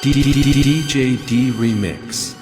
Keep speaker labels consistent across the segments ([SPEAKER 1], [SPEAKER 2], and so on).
[SPEAKER 1] DJ D Remix.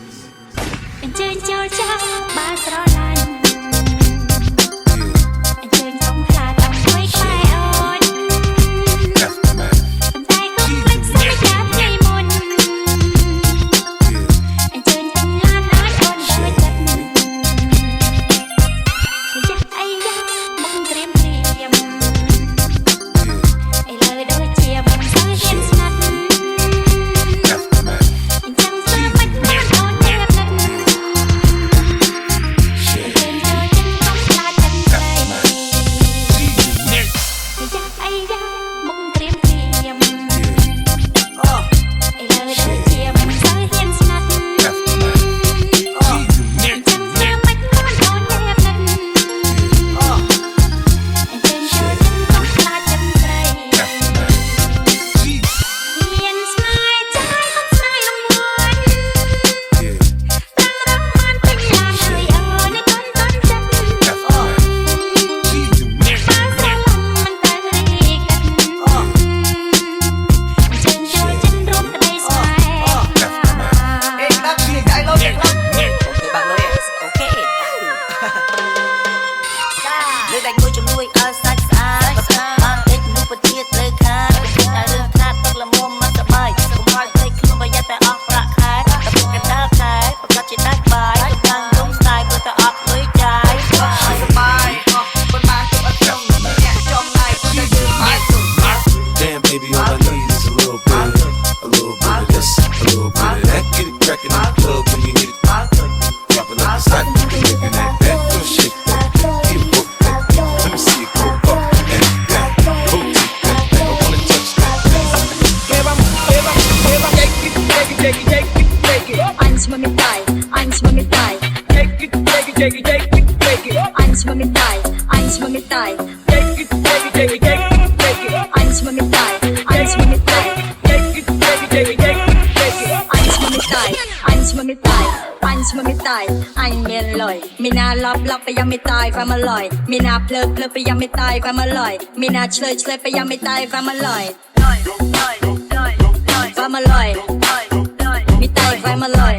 [SPEAKER 2] ความอร่อยมีนาเพลิดไปยังไม่ตายความอร่อยมีนาเฉลยไปยังไม่ตายความอร่อยความอร่อยมีตายความอร่อย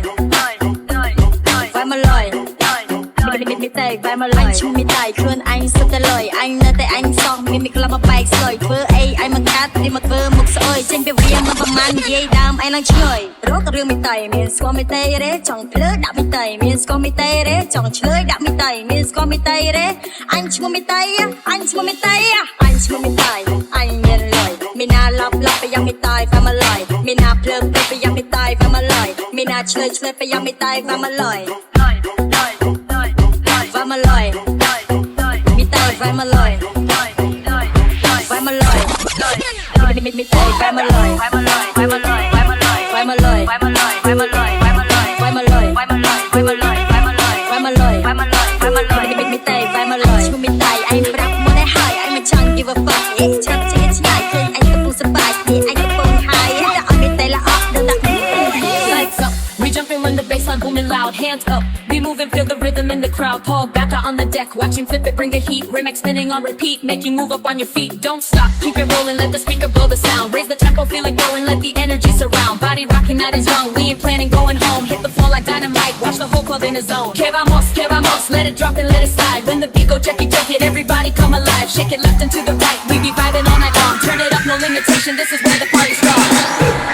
[SPEAKER 2] ความอร่อยมีตายความอร่อยชุ่มมีตายខ្លួនអញសុទ្ធតែលយអញនៅតែអញសោះមានក្លំមកបែកស្លុយធ្វើអីអញមកកាត់ទីមកធ្វើមុខស្អុយចេញពីវាមកប្រមាណនិយាយដើមអញឡើងឆ្លើយរករឿងមីតៃមានស្គាល់មីតៃរេចង់ភ្លើដាក់មីតៃមានស្គាល់មីតៃរេចង់ឆ្លើយដាក់មីតៃមានស្គាល់មីតៃរេអញឈ្មោះមីតៃអញឈ្មោះមីតៃអញឈ្មោះមីតៃអញមានលយមីណាឡប់ไปยังไม่ตายความอร่อยมีนาเพลิดไปยังไม่ตายความอร่อยมีนาเฉลยไปยังไม่ตายความอร่อยความอร่อยมีตายความอร่อยความอร่อยมีตายความอร่อยความอร่อยความอร่อยความอร่อยความอร่อยความอร่อยความอร่อยความอร่อยความอร่อยความอร่อยความอร่อยความอร่อยความอร่อยความอร่อยมีตายความอร่อยชูมีตายไอ้รักมันได้หายไอ้มันช่าง give a fuck เอ๊ะชัดเจนใช่เคยไอ้กระปุกสบายไอ้กระปุกหายแต่เอามีตายละออกเดินตะLights up, we jumping when the bassline booming loud. Hands up, we moving, feel the rhythm in the crowd. Paul Backer on the deck, watching flip it, bring the heat. Remix spinning on repeat, make you move up on your feet. Don't stop, keep it rolling, let the speaker blow the sound. Raise the tempo, feel it growing, let the energy surround. Body rocking, that is young. We ain't planning going home. Hit the floor like dynamite, watch the whole club in a zone. Que vamos, let it drop and let it slide. When the beat go check it, everybody come alive. Shake it left and to the right, we be vibing all night long. Turn it up, no limitation, this is where the party starts.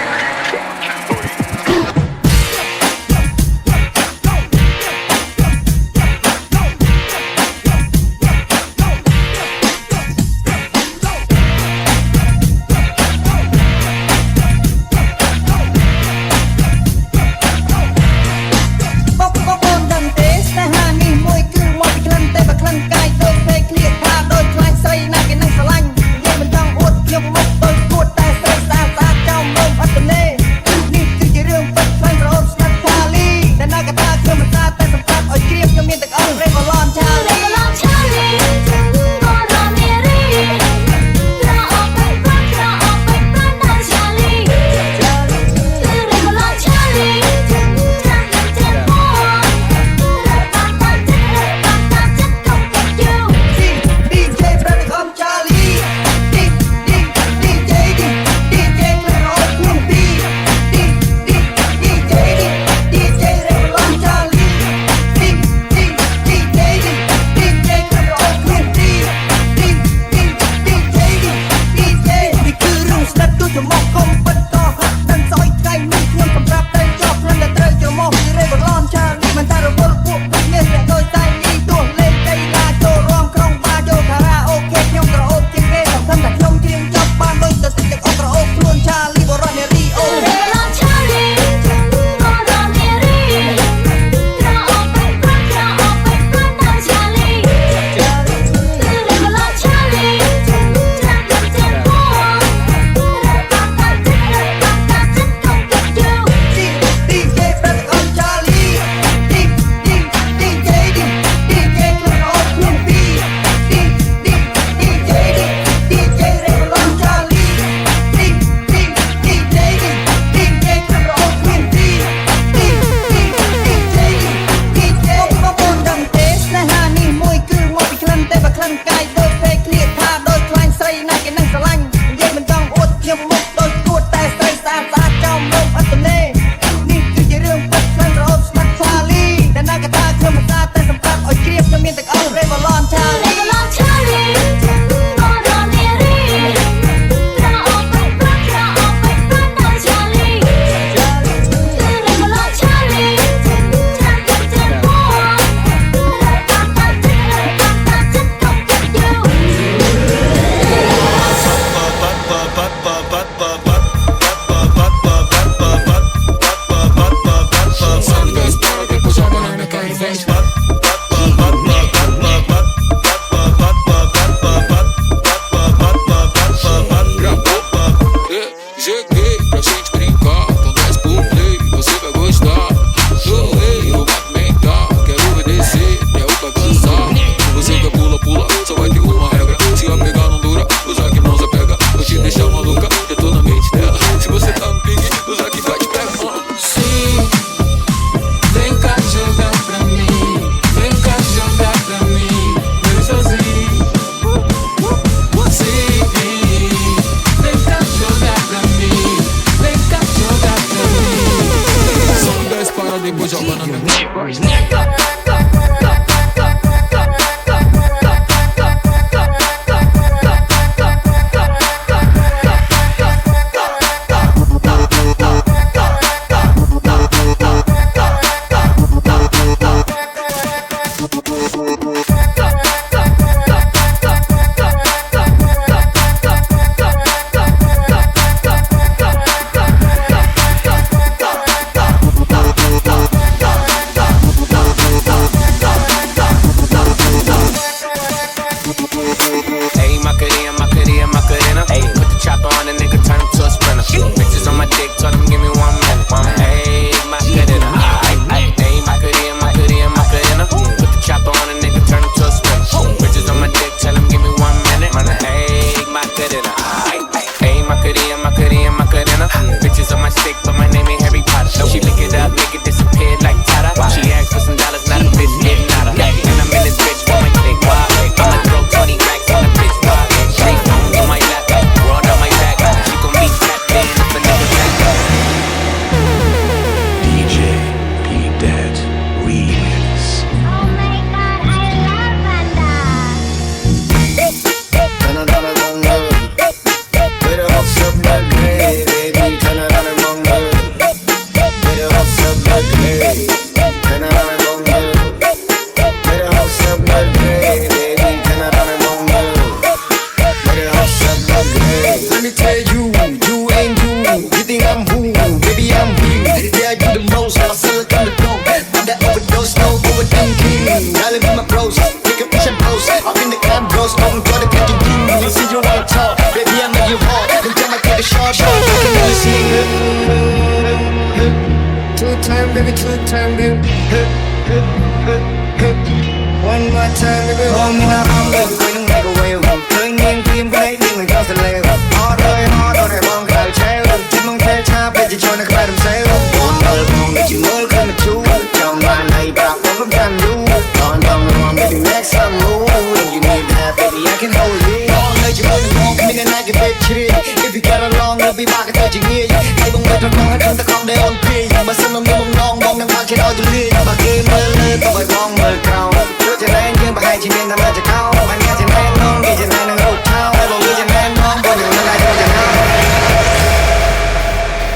[SPEAKER 1] bếp chiri. If you get along, you'll be back at the jiggy. Hãy bông bê trong nói không ta không để on pi. Mà xin ông đi mong non bông đang mang trên đôi từ ly. Bà kia mơ lê tao phải bong mơ cao. Chúa trên em nhưng bà hay chỉ nên làm ra cho cao. Bà nghe trên em non vì trên em đang rụt thao. Bà nghĩ trên em non bà đừng nên lại cho chân nào.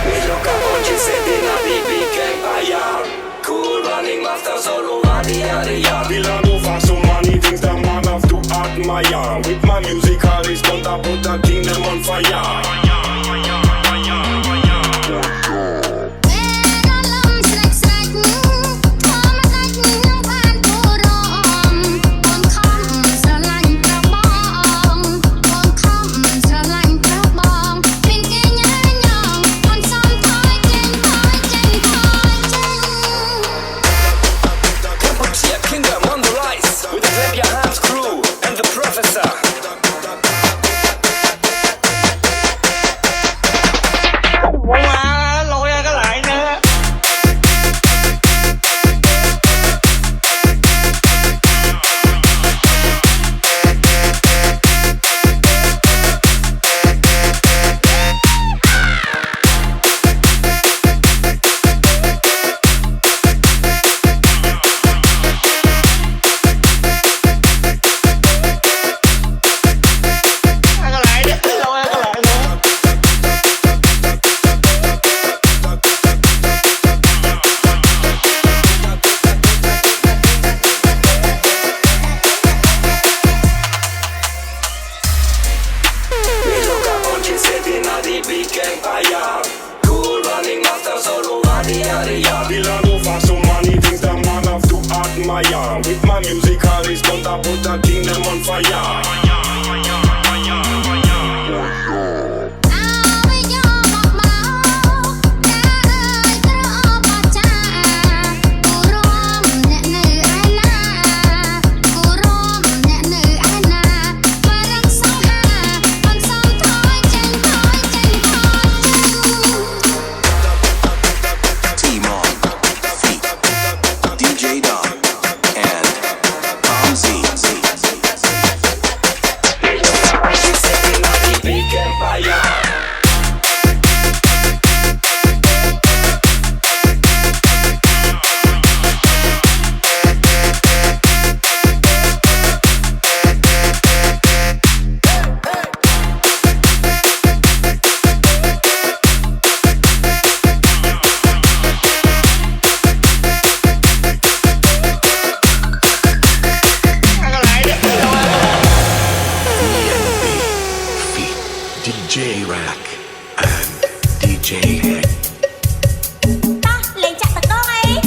[SPEAKER 3] Mi loca oggi settina di weekend baia. Cool running master solo mania.
[SPEAKER 4] Milano fa so many things that man have to admire. With my music always gonna put the kingdom on fire. Milano fa so many things that man have to admire. With my music always gonna put the kingdom on fire.
[SPEAKER 5] DJ Rack and DJ Head.
[SPEAKER 2] Ta lên chặt tật con ấy.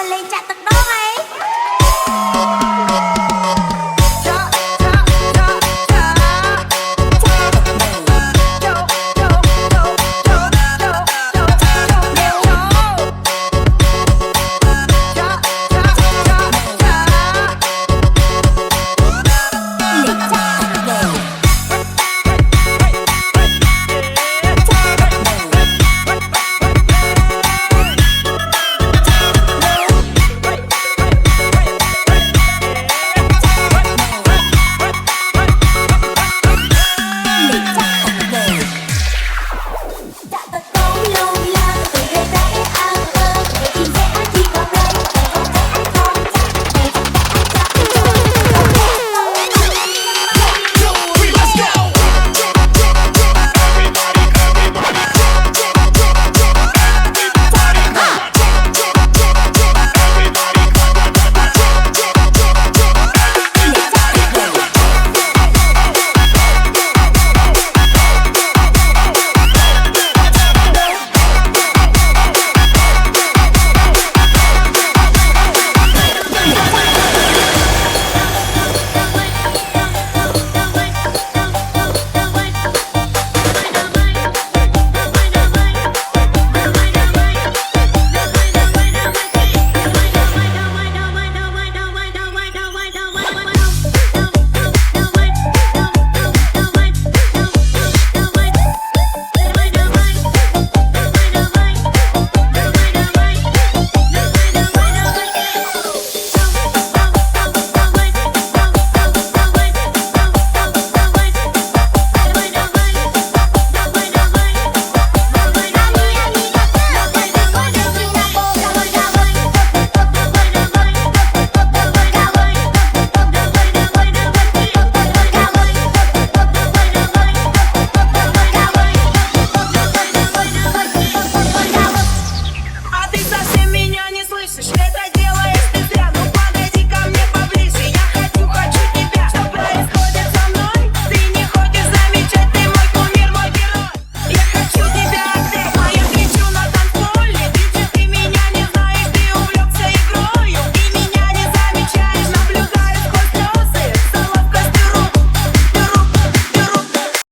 [SPEAKER 2] Lên chặt